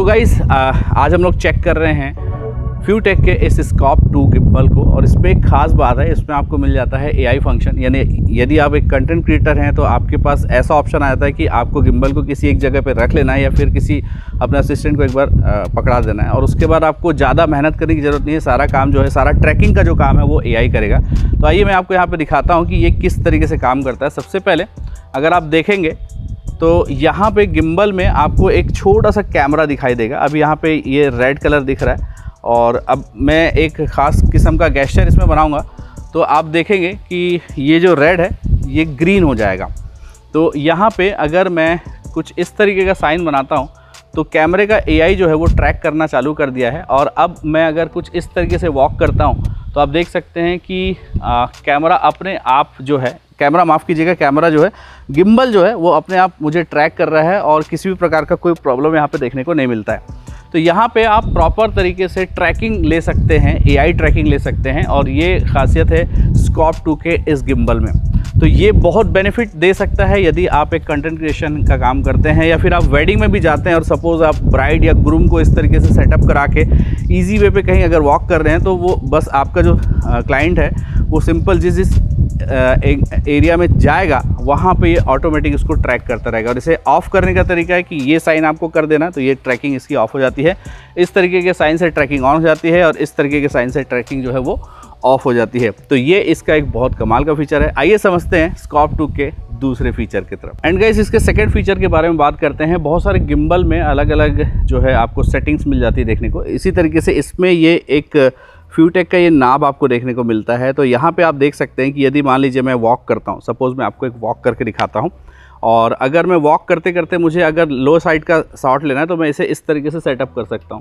So guys आज हम लोग चेक कर रहे हैं फ्यूटेक के इस स्कॉप 2 गिम्बल को, और इसमें एक खास बात है, इसमें आपको मिल जाता है AI फंक्शन। यानी यदि आप एक कंटेंट क्रिएटर हैं तो आपके पास ऐसा ऑप्शन आ जाता है कि आपको गिम्बल को किसी एक जगह पे रख लेना है या फिर किसी अपने असिस्टेंट को एक बार पकड़ा देना है, और उसके बाद आपको ज़्यादा मेहनत करने की ज़रूरत नहीं है। सारा काम जो है, सारा ट्रैकिंग का जो काम है वो AI करेगा। तो आइए मैं आपको यहाँ पर दिखाता हूँ कि ये किस तरीके से काम करता है। सबसे पहले अगर आप देखेंगे तो यहाँ पे गिम्बल में आपको एक छोटा सा कैमरा दिखाई देगा। अभी यहाँ पे ये रेड कलर दिख रहा है, और अब मैं एक ख़ास किस्म का गेस्चर इसमें बनाऊंगा तो आप देखेंगे कि ये जो रेड है ये ग्रीन हो जाएगा। तो यहाँ पे अगर मैं कुछ इस तरीके का साइन बनाता हूँ तो कैमरे का AI जो है वो ट्रैक करना चालू कर दिया है। और अब मैं अगर कुछ इस तरीके से वॉक करता हूँ तो आप देख सकते हैं कि कैमरा अपने आप जो है, कैमरा जो है, गिम्बल जो है वो अपने आप मुझे ट्रैक कर रहा है और किसी भी प्रकार का कोई प्रॉब्लम यहाँ पे देखने को नहीं मिलता है। तो यहाँ पे आप प्रॉपर तरीके से ट्रैकिंग ले सकते हैं, AI ट्रैकिंग ले सकते हैं, और ये खासियत है स्कॉप 2 के इस गिम्बल में। तो ये बहुत बेनिफिट दे सकता है यदि आप एक कंटेंट क्रिएशन का काम करते हैं या फिर आप वेडिंग में भी जाते हैं और सपोज़ आप ब्राइड या ग्रूम को इस तरीके से सेटअप करा के ईजी वे पे कहीं अगर वॉक कर रहे हैं तो वो बस आपका जो क्लाइंट है वो सिंपल जिस एरिया में जाएगा वहाँ पे ये ऑटोमेटिक इसको ट्रैक करता रहेगा। और इसे ऑफ़ करने का तरीका है कि ये साइन आपको कर देना, तो ये ट्रैकिंग इसकी ऑफ हो जाती है। इस तरीके के साइन से ट्रैकिंग ऑन हो जाती है, और इस तरीके के साइन से ट्रैकिंग जो है वो ऑफ हो जाती है। तो ये इसका एक बहुत कमाल का फीचर है। आइए समझते हैं स्कॉप 2 के दूसरे फीचर की तरफ। एंड गाइस, इसके सेकंड फीचर के बारे में बात करते हैं। बहुत सारे गिम्बल में अलग अलग जो है आपको सेटिंग्स मिल जाती है देखने को। इसी तरीके से इसमें ये एक फ्यूटेक का ये नाब आपको देखने को मिलता है। तो यहाँ पे आप देख सकते हैं कि यदि मान लीजिए मैं वॉक करता हूँ, सपोज़ मैं आपको एक वॉक करके दिखाता हूँ, और अगर मैं वॉक करते करते मुझे अगर लो साइड का शॉट लेना है तो मैं इसे इस तरीके से सेटअप कर सकता हूँ।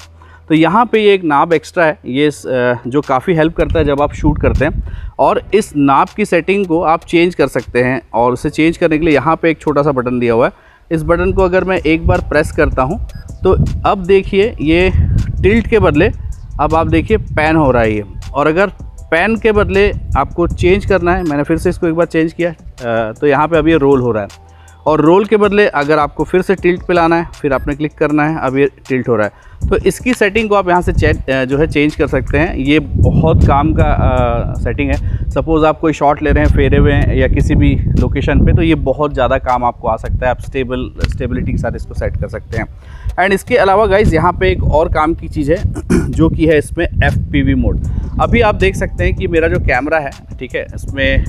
तो यहाँ पे ये एक नाब एक्स्ट्रा है, ये जो काफ़ी हेल्प करता है जब आप शूट करते हैं। और इस नाब की सेटिंग को आप चेंज कर सकते हैं, और उसे चेंज करने के लिए यहाँ पे एक छोटा सा बटन दिया हुआ है। इस बटन को अगर मैं एक बार प्रेस करता हूँ तो अब देखिए ये टिल्ट के बदले अब आप देखिए पैन हो रहा है ये। और अगर पैन के बदले आपको चेंज करना है, मैंने फिर से इसको एक बार चेंज किया तो यहाँ पे अब ये रोल हो रहा है। और रोल के बदले अगर आपको फिर से टिल्ट पे लाना है, फिर आपने क्लिक करना है, अब ये टिल्ट हो रहा है। तो इसकी सेटिंग को आप यहाँ से जो है चेंज कर सकते हैं। ये बहुत काम का सेटिंग है। सपोज़ आप कोई शॉट ले रहे हैं फेरे हुए हैं या किसी भी लोकेशन पे, तो ये बहुत ज़्यादा काम आपको आ सकता है। आप स्टेबिलिटी के साथ इसको सेट कर सकते हैं। एंड इसके अलावा गाइज़ यहाँ पे एक और काम की चीज़ है जो कि है इसमें FPV मोड। अभी आप देख सकते हैं कि मेरा जो कैमरा है, ठीक है, इसमें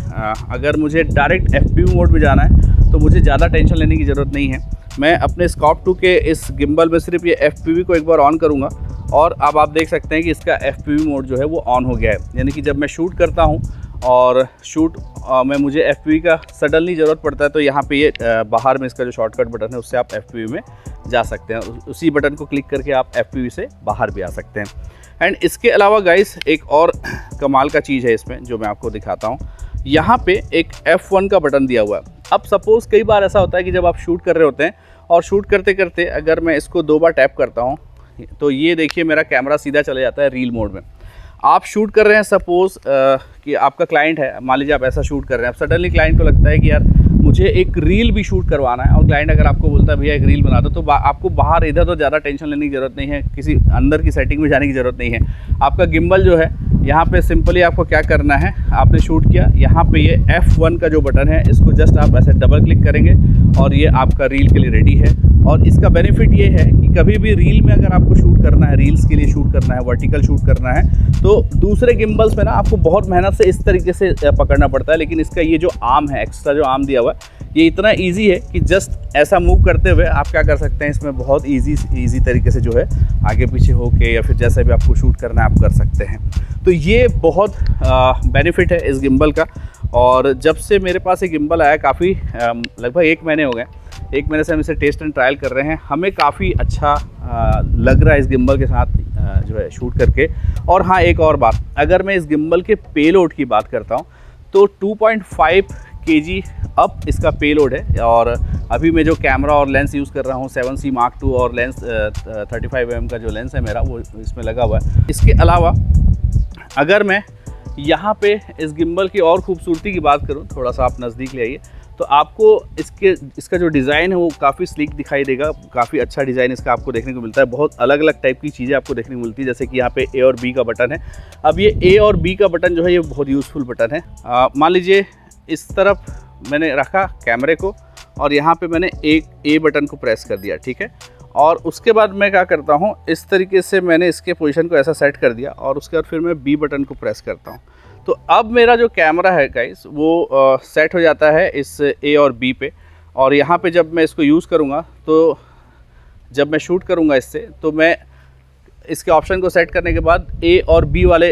अगर मुझे डायरेक्ट FPV मोड में जाना है तो मुझे ज़्यादा टेंशन लेने की ज़रूरत नहीं है। मैं अपने स्कॉप 2 के इस गिम्बल में सिर्फ ये FPV को एक बार ऑन करूँगा, और अब आप देख सकते हैं कि इसका FPV मोड जो है वो ऑन हो गया है। यानी कि जब मैं शूट करता हूँ और शूट में मुझे FPV का सडनली ज़रूरत पड़ता है तो यहाँ पे ये बाहर में इसका जो शॉर्टकट बटन है उससे आप FPV में जा सकते हैं। उसी बटन को क्लिक करके आप FPV से बाहर भी आ सकते हैं। एंड इसके अलावा गाइस एक और कमाल का चीज़ है इसमें जो मैं आपको दिखाता हूँ। यहाँ पे एक F1 का बटन दिया हुआ है। अब सपोज़ कई बार ऐसा होता है कि जब आप शूट कर रहे होते हैं और शूट करते करते अगर मैं इसको 2 बार टैप करता हूँ तो ये देखिए मेरा कैमरा सीधा चला जाता है रील मोड में। आप शूट कर रहे हैं, सपोज़ कि आपका क्लाइंट है, मान लीजिए आप ऐसा शूट कर रहे हैं, अब सडनली क्लाइंट को लगता है कि यार मुझे एक रील भी शूट करवाना है, और क्लाइंट अगर आपको बोलता है भैया एक रील बना दो, तो आपको बाहर इधर तो ज़्यादा टेंशन लेने की ज़रूरत नहीं है, किसी अंदर की सेटिंग में जाने की ज़रूरत नहीं है। आपका गिम्बल जो है यहाँ पे सिंपली आपको क्या करना है, आपने शूट किया, यहाँ पे ये F1 का जो बटन है इसको जस्ट आप ऐसे डबल क्लिक करेंगे और ये आपका रील के लिए रेडी है। और इसका बेनिफिट ये है कि कभी भी रील में अगर आपको शूट करना है, रील्स के लिए शूट करना है, वर्टिकल शूट करना है, तो दूसरे गिम्बल्स में ना आपको बहुत मेहनत से इस तरीके से पकड़ना पड़ता है। लेकिन इसका ये जो आर्म है, एक्स्ट्रा जो आर्म दिया हुआ है, ये इतना इजी है कि जस्ट ऐसा मूव करते हुए आप क्या कर सकते हैं, इसमें बहुत इजी तरीके से जो है आगे पीछे होके या फिर जैसे भी आपको शूट करना है आप कर सकते हैं। तो ये बहुत बेनिफिट है इस गिम्बल का। और जब से मेरे पास ये गिम्बल आया, काफ़ी लगभग 1 महीने हो गए, 1 महीने से हम इसे टेस्ट एंड ट्रायल कर रहे हैं। हमें काफ़ी अच्छा लग रहा है इस गिम्बल के साथ जो है शूट करके। और हाँ, एक और बात, अगर मैं इस गिम्बल के पेलोड की बात करता हूँ तो 2.5 kg अब इसका पेलोड है। और अभी मैं जो कैमरा और लेंस यूज़ कर रहा हूँ 7C Mark II, और लेंस 35mm का जो लेंस है मेरा वो इसमें लगा हुआ है। इसके अलावा अगर मैं यहाँ पे इस गिम्बल की और खूबसूरती की बात करूँ, थोड़ा सा आप नज़दीक ले आइए, तो तो आपको इसका जो डिज़ाइन है वो काफ़ी स्लीक दिखाई देगा, काफ़ी अच्छा डिज़ाइन इसका आपको देखने को मिलता है। बहुत अलग अलग टाइप की चीज़ें आपको देखने को मिलती है, जैसे कि यहाँ पे ए और बी का बटन है। अब ये ए और बी का बटन जो है ये बहुत यूज़फुल बटन है। मान लीजिए इस तरफ मैंने रखा कैमरे को और यहाँ पे मैंने एक ए बटन को प्रेस कर दिया, ठीक है। और उसके बाद मैं क्या करता हूँ, इस तरीके से मैंने इसके पोजीशन को ऐसा सेट कर दिया और उसके बाद फिर मैं बी बटन को प्रेस करता हूँ। तो अब मेरा जो कैमरा है गाइस वो सेट हो जाता है इस ए और बी पे। और यहाँ पे जब मैं इसको यूज़ करूँगा, तो जब मैं शूट करूँगा इससे, तो मैं इसके ऑप्शन को सेट करने के बाद ए और बी वाले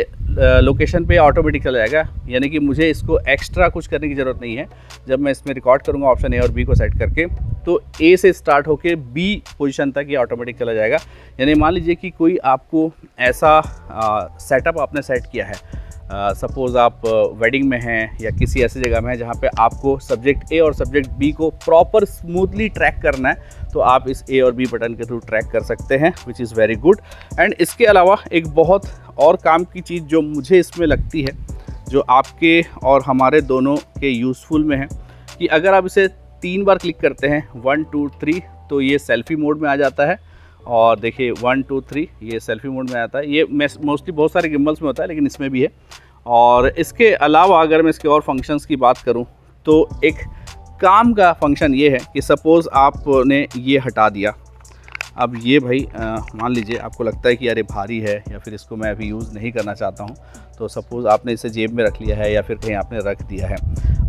लोकेशन पे ऑटोमेटिक चला जाएगा, यानी कि मुझे इसको एक्स्ट्रा कुछ करने की ज़रूरत नहीं है। जब मैं इसमें रिकॉर्ड करूँगा ऑप्शन ए और बी को सेट करके, तो ए से स्टार्ट होके बी पोजीशन तक ये ऑटोमेटिक चला जाएगा। यानी मान लीजिए कि कोई आपको ऐसा सेटअप आपने सेट किया है, सपोज़ आप वेडिंग में हैं या किसी ऐसी जगह में हैं जहाँ पे आपको सब्जेक्ट ए और सब्जेक्ट बी को प्रॉपर स्मूथली ट्रैक करना है, तो आप इस ए और बी बटन के थ्रू ट्रैक कर सकते हैं, which is very good. And इसके अलावा एक बहुत और काम की चीज़ जो मुझे इसमें लगती है, जो आपके और हमारे दोनों के यूज़फुल में है, कि अगर आप इसे 3 बार क्लिक करते हैं 1 2 3, तो ये सेल्फ़ी मोड में आ जाता है। और देखिए 1 2 3 ये सेल्फ़ी मोड में आता है। ये मोस्टली बहुत सारे गिम्बल्स में होता है, लेकिन इसमें भी है। और इसके अलावा अगर मैं इसके और फंक्शंस की बात करूं, तो एक काम का फंक्शन ये है कि सपोज़ आपने ये हटा दिया। अब ये भाई मान लीजिए आपको लगता है कि यार ये भारी है या फिर इसको मैं अभी यूज़ नहीं करना चाहता हूँ, तो सपोज़ आपने इसे जेब में रख लिया है या फिर कहीं आपने रख दिया है।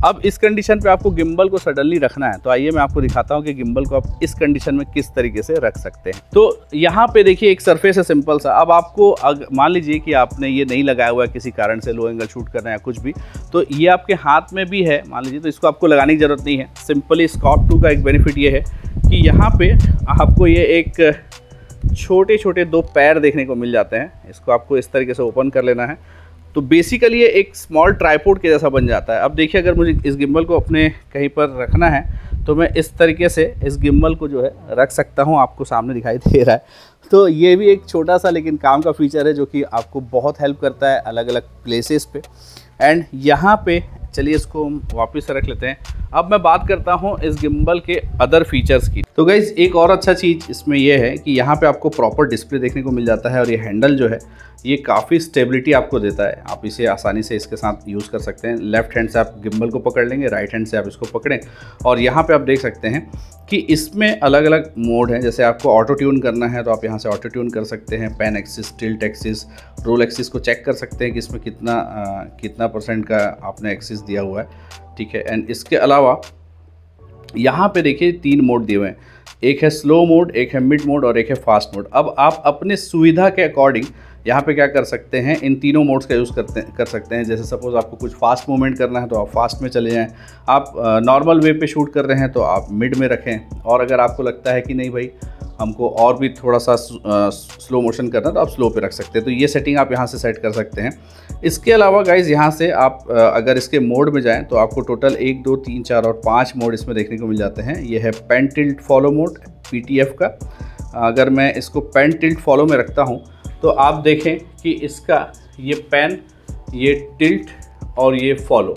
अब इस कंडीशन पे आपको गिम्बल को सडनली रखना है, तो आइए मैं आपको दिखाता हूँ कि गिम्बल को आप इस कंडीशन में किस तरीके से रख सकते हैं। तो यहाँ पे देखिए एक सरफेस है सिंपल सा। अब आपको मान लीजिए कि आपने ये नहीं लगाया हुआ है, किसी कारण से लो एंगल शूट करना है या कुछ भी, तो ये आपके हाथ में भी है मान लीजिए, तो इसको आपको लगाने की ज़रूरत नहीं है। सिंपली स्कॉप 2 का एक बेनिफिट ये है कि यहाँ पे आपको ये एक छोटे छोटे 2 पैर देखने को मिल जाते हैं। इसको आपको इस तरीके से ओपन कर लेना है, तो बेसिकली ये एक स्मॉल ट्राइपॉड के जैसा बन जाता है। अब देखिए अगर मुझे इस गिम्बल को अपने कहीं पर रखना है, तो मैं इस तरीके से इस गिम्बल को जो है रख सकता हूँ। आपको सामने दिखाई दे रहा है, तो ये भी एक छोटा सा लेकिन काम का फीचर है जो कि आपको बहुत हेल्प करता है अलग अलग प्लेसेस पे। एंड यहाँ पे चलिए इसको हम वापस से रख लेते हैं। अब मैं बात करता हूँ इस गिम्बल के अदर फीचर्स की। तो गाइज़ एक और अच्छा चीज़ इसमें यह है कि यहाँ पे आपको प्रॉपर डिस्प्ले देखने को मिल जाता है, और ये हैंडल जो है ये काफ़ी स्टेबिलिटी आपको देता है। आप इसे आसानी से इसके साथ यूज़ कर सकते हैं। लेफ्ट हैंड से आप गिम्बल को पकड़ लेंगे, राइट हैंड से आप इसको पकड़ें, और यहाँ पे आप देख सकते हैं कि इसमें अलग अलग मोड हैं। जैसे आपको ऑटो ट्यून करना है तो आप यहाँ से ऑटो ट्यून कर सकते हैं। Pan axis, tilt axis, roll axis को चेक कर सकते हैं कि इसमें कितना % का आपने एक्सिस दिया हुआ है, ठीक है। एंड इसके अलावा यहाँ पे देखिए 3 मोड दिए हुए हैं। एक है स्लो मोड, एक है मिड मोड और एक है फास्ट मोड। अब आप अपने सुविधा के अकॉर्डिंग यहाँ पे क्या कर सकते हैं, इन तीनों मोड्स का यूज़ कर सकते हैं। जैसे सपोज़ आपको कुछ फास्ट मूवमेंट करना है तो आप फास्ट में चले जाएं, आप नॉर्मल वे पे शूट कर रहे हैं तो आप मिड में रखें, और अगर आपको लगता है कि नहीं भाई हमको और भी थोड़ा सा स्लो मोशन करना है तो आप स्लो पे रख सकते हैं। तो ये सेटिंग आप यहाँ से सेट कर सकते हैं। इसके अलावा गाइज़ यहाँ से आप अगर इसके मोड में जाएँ तो आपको टोटल 1 2 3 4 और 5 मोड इसमें देखने को मिल जाते हैं। ये है pan tilt follow mode PTF का। अगर मैं इसको पेन टिल्ट फॉलो में रखता हूँ तो आप देखें कि इसका ये पेन, ये टिल्ट और ये फॉलो,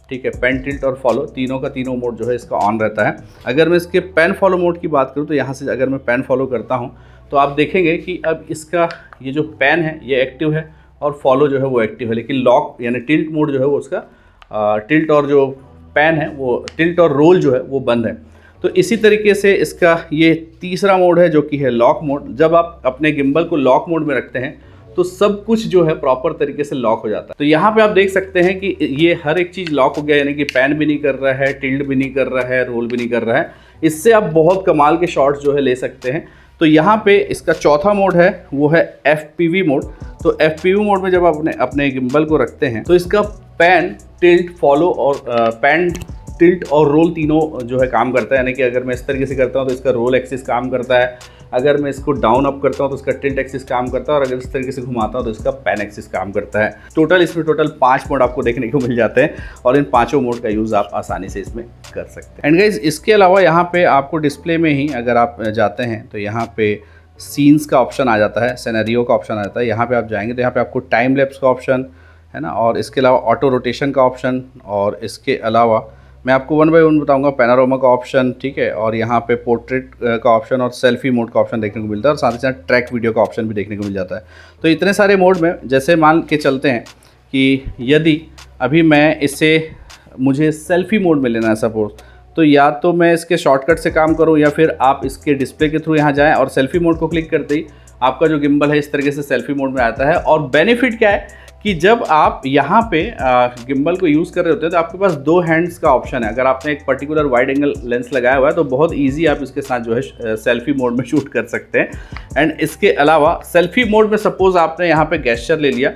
ठीक है, पेन टिल्ट और फॉलो तीनों का तीनों मोड जो है इसका ऑन रहता है। अगर मैं इसके पेन फॉलो मोड की बात करूँ तो यहाँ से अगर मैं पेन फॉलो करता हूँ तो आप देखेंगे कि अब इसका ये जो पेन है ये एक्टिव है और फॉलो जो है वो एक्टिव है, लेकिन लॉक यानी टिल्ट मोड जो है वो उसका टिल्ट और जो पेन है वो टिल्ट और रोल जो है वो बंद है। तो इसी तरीके से इसका ये तीसरा मोड है जो कि है लॉक मोड। जब आप अपने गिम्बल को लॉक मोड में रखते हैं तो सब कुछ जो है प्रॉपर तरीके से लॉक हो जाता है। तो यहाँ पे आप देख सकते हैं कि ये हर एक चीज़ लॉक हो गया, यानी कि पैन भी नहीं कर रहा है, टिल्ट भी नहीं कर रहा है, रोल भी नहीं कर रहा है। इससे आप बहुत कमाल के शॉट्स जो है ले सकते हैं। तो यहाँ पे इसका चौथा मोड है वो है FPV मोड। तो FPV मोड में जब आप अपने गिम्बल को रखते हैं तो इसका पैन, टिल्ट, फॉलो और पैन, टिल्ट और रोल तीनों जो है काम करता है। यानी कि अगर मैं इस तरीके से करता हूँ तो इसका रोल एक्सिस काम करता है, अगर मैं इसको डाउन अप करता हूँ तो इसका टिल्ट एक्सिस काम करता है, और अगर इस तरीके से घुमाता हूँ तो इसका पैन एक्सिस काम करता है। इसमें टोटल 5 मोड आपको देखने को मिल जाते हैं, और इन 5 मोड का यूज़ आप आसानी से इसमें कर सकते हैं। एंड गाइज इसके अलावा यहाँ पे आपको डिस्प्ले में ही अगर आप जाते हैं तो यहाँ पे सीन्स का ऑप्शन आ जाता है, सिनेरियो का ऑप्शन आ जाता है। यहाँ पे आप जाएंगे तो यहाँ पे आपको टाइम लैप्स का ऑप्शन है ना, और इसके अलावा ऑटो रोटेशन का ऑप्शन, और इसके अलावा मैं आपको वन बाय वन बताऊंगा। पैनोरामा का ऑप्शन, ठीक है, और यहाँ पे पोर्ट्रेट का ऑप्शन और सेल्फी मोड का ऑप्शन देखने को मिलता है, और साथ ही साथ ट्रैक वीडियो का ऑप्शन भी देखने को मिल जाता है। तो इतने सारे मोड में जैसे मान के चलते हैं कि यदि अभी मैं इसे, मुझे सेल्फी मोड में लेना है सपोज, तो या तो मैं इसके शॉर्टकट से काम करूं या फिर आप इसके डिस्प्ले के थ्रू यहाँ जाएं और सेल्फी मोड को क्लिक करते ही आपका जो गिम्बल है इस तरीके से सेल्फी मोड में आता है। और बेनिफिट क्या है कि जब आप यहाँ पे गिम्बल को यूज़ कर रहे होते हैं तो आपके पास 2 हैंड्स का ऑप्शन है। अगर आपने एक पर्टिकुलर वाइड एंगल लेंस लगाया हुआ है तो बहुत ईजी आप इसके साथ जो है सेल्फी मोड में शूट कर सकते हैं। एंड इसके अलावा सेल्फी मोड में सपोज़ आपने यहाँ पे गेस्चर ले लिया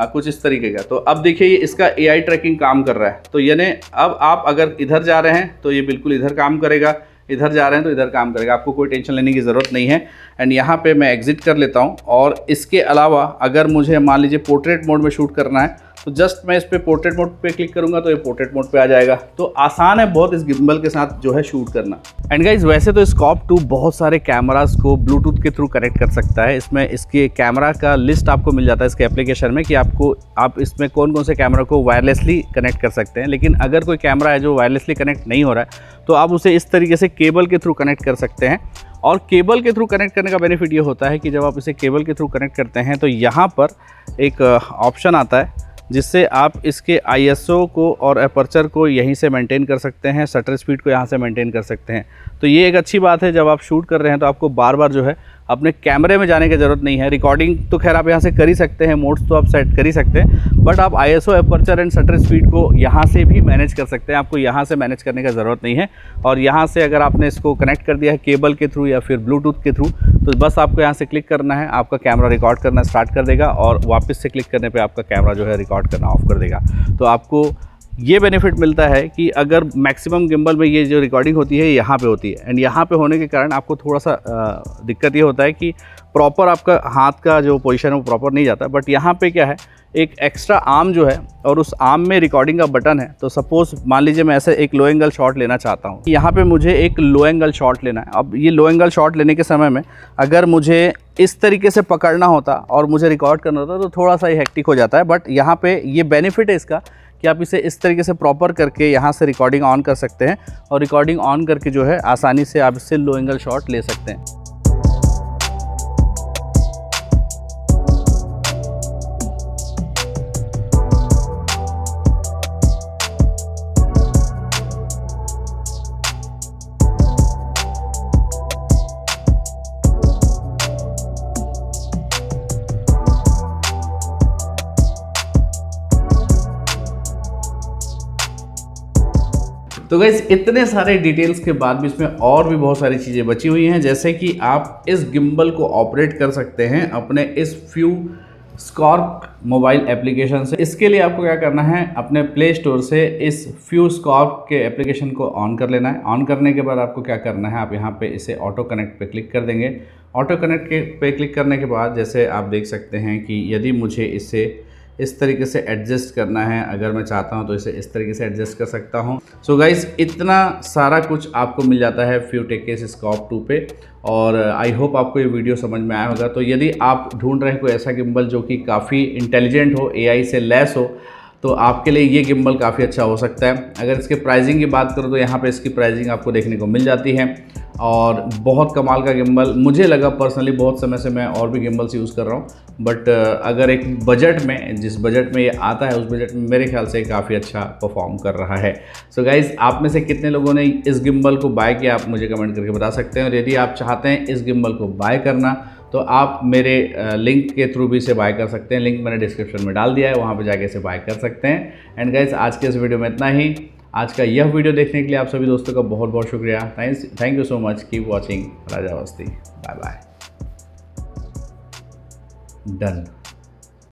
कुछ इस तरीके का, तो अब देखिए ये इसका AI ट्रैकिंग काम कर रहा है। तो यानी अब आप अगर इधर जा रहे हैं तो ये बिल्कुल इधर काम करेगा, इधर जा रहे हैं तो इधर काम करेगा, आपको कोई टेंशन लेने की ज़रूरत नहीं है। एंड यहाँ पे मैं एग्जिट कर लेता हूँ। और इसके अलावा अगर मुझे मान लीजिए पोर्ट्रेट मोड में शूट करना है तो जस्ट मैं इस पर पोर्ट्रेट मोड पे क्लिक करूँगा तो ये पोर्ट्रेट मोड पे आ जाएगा। तो आसान है बहुत इस गिम्बल के साथ जो है शूट करना। एंड गाइज वैसे तो स्कॉप 2 बहुत सारे कैमरास को ब्लूटूथ के थ्रू कनेक्ट कर सकता है। इसमें इसके कैमरा का लिस्ट आपको मिल जाता है इसके एप्लीकेशन में कि आप इसमें कौन कौन से कैमरा को वायरलेसली कनेक्ट कर सकते हैं। लेकिन अगर कोई कैमरा है जो वायरलेसली कनेक्ट नहीं हो रहा है तो आप उसे इस तरीके से केबल के थ्रू कनेक्ट कर सकते हैं। और केबल के थ्रू कनेक्ट करने का बेनिफिट ये होता है कि जब आप इसे केबल के थ्रू कनेक्ट करते हैं तो यहाँ पर एक ऑप्शन आता है जिससे आप इसके ISO को और अपर्चर को यहीं से मेंटेन कर सकते हैं, शटर स्पीड को यहाँ से मेंटेन कर सकते हैं। तो ये एक अच्छी बात है, जब आप शूट कर रहे हैं तो आपको बार बार जो है अपने कैमरे में जाने की ज़रूरत नहीं है। रिकॉर्डिंग तो खैर आप यहाँ से कर ही सकते हैं, मोड्स तो आप सेट कर ही सकते हैं, बट आप ISO, aperture and shutter speed को यहाँ से भी मैनेज कर सकते हैं। आपको यहाँ से मैनेज करने का ज़रूरत नहीं है। और यहाँ से अगर आपने इसको कनेक्ट कर दिया है केबल के थ्रू या फिर ब्लूटूथ के थ्रू तो बस आपको यहाँ से क्लिक करना है, आपका कैमरा रिकॉर्ड करना स्टार्ट कर देगा और वापस से क्लिक करने पर आपका कैमरा जो है रिकॉर्ड करना ऑफ कर देगा। तो आपको ये बेनिफिट मिलता है कि अगर मैक्सिमम गिम्बल में ये जो रिकॉर्डिंग होती है यहाँ पे होती है। एंड यहाँ पे होने के कारण आपको थोड़ा सा दिक्कत ये होता है कि प्रॉपर आपका हाथ का जो पोजीशन है वो प्रॉपर नहीं जाता। बट यहाँ पे क्या है, एक एक्स्ट्रा आर्म जो है और उस आर्म में रिकॉर्डिंग का बटन है। तो सपोज़ मान लीजिए मैं ऐसे एक लो एंगल शॉट लेना चाहता हूँ, यहाँ पे मुझे एक लो एंगल शॉट लेना है। अब ये लो एंगल शॉट लेने के समय में अगर मुझे इस तरीके से पकड़ना होता और मुझे रिकॉर्ड करना होता तो थोड़ा सा ही हेक्टिक हो जाता है। बट यहाँ पे ये बेनिफिट है इसका कि आप इसे इस तरीके से प्रॉपर करके यहाँ से रिकॉर्डिंग ऑन कर सकते हैं और रिकॉर्डिंग ऑन करके जो है आसानी से आप इससे लो एंगल शॉट ले सकते हैं। तो गाइस इतने सारे डिटेल्स के बाद भी इसमें और भी बहुत सारी चीज़ें बची हुई हैं, जैसे कि आप इस गिम्बल को ऑपरेट कर सकते हैं अपने इस फ्यूस्कॉर्प मोबाइल एप्लीकेशन से। इसके लिए आपको क्या करना है, अपने प्ले स्टोर से इस फ्यूस्कॉर्प के एप्लीकेशन को ऑन कर लेना है। ऑन करने के बाद आपको क्या करना है, आप यहाँ पे इसे ऑटो कनेक्ट पे क्लिक कर देंगे। ऑटो कनेक्ट पे क्लिक करने के बाद जैसे आप देख सकते हैं कि यदि मुझे इसे इस तरीके से एडजस्ट करना है, अगर मैं चाहता हूं तो इसे इस तरीके से एडजस्ट कर सकता हूं। सो गाइस इतना सारा कुछ आपको मिल जाता है फ्यूटेक के स्कॉप 2 पे। और आई होप आपको ये वीडियो समझ में आया होगा। तो यदि आप ढूंढ रहे हैं कोई ऐसा गिम्बल जो कि काफ़ी इंटेलिजेंट हो, AI से लैस हो, तो आपके लिए ये गिम्बल काफ़ी अच्छा हो सकता है। अगर इसके प्राइसिंग की बात करूँ तो यहाँ पे इसकी प्राइसिंग आपको देखने को मिल जाती है और बहुत कमाल का गिम्बल मुझे लगा पर्सनली। बहुत समय से मैं और भी गिम्बल्स यूज़ कर रहा हूँ, बट अगर एक बजट में, जिस बजट में ये आता है उस बजट में मेरे ख्याल से काफ़ी अच्छा परफॉर्म कर रहा है। सो गाइज़ आप में से कितने लोगों ने इस गिम्बल को बाय किया आप मुझे कमेंट करके बता सकते हैं। और यदि आप चाहते हैं इस गिम्बल को बाय करना तो आप मेरे लिंक के थ्रू भी इसे बाय कर सकते हैं। लिंक मैंने डिस्क्रिप्शन में डाल दिया है, वहाँ पे जाके इसे बाय कर सकते हैं। एंड गाइस आज के इस वीडियो में इतना ही। आज का यह वीडियो देखने के लिए आप सभी दोस्तों का बहुत बहुत शुक्रिया। Thank you so much. Keep watching Raja Awasthi. Bye bye. Done.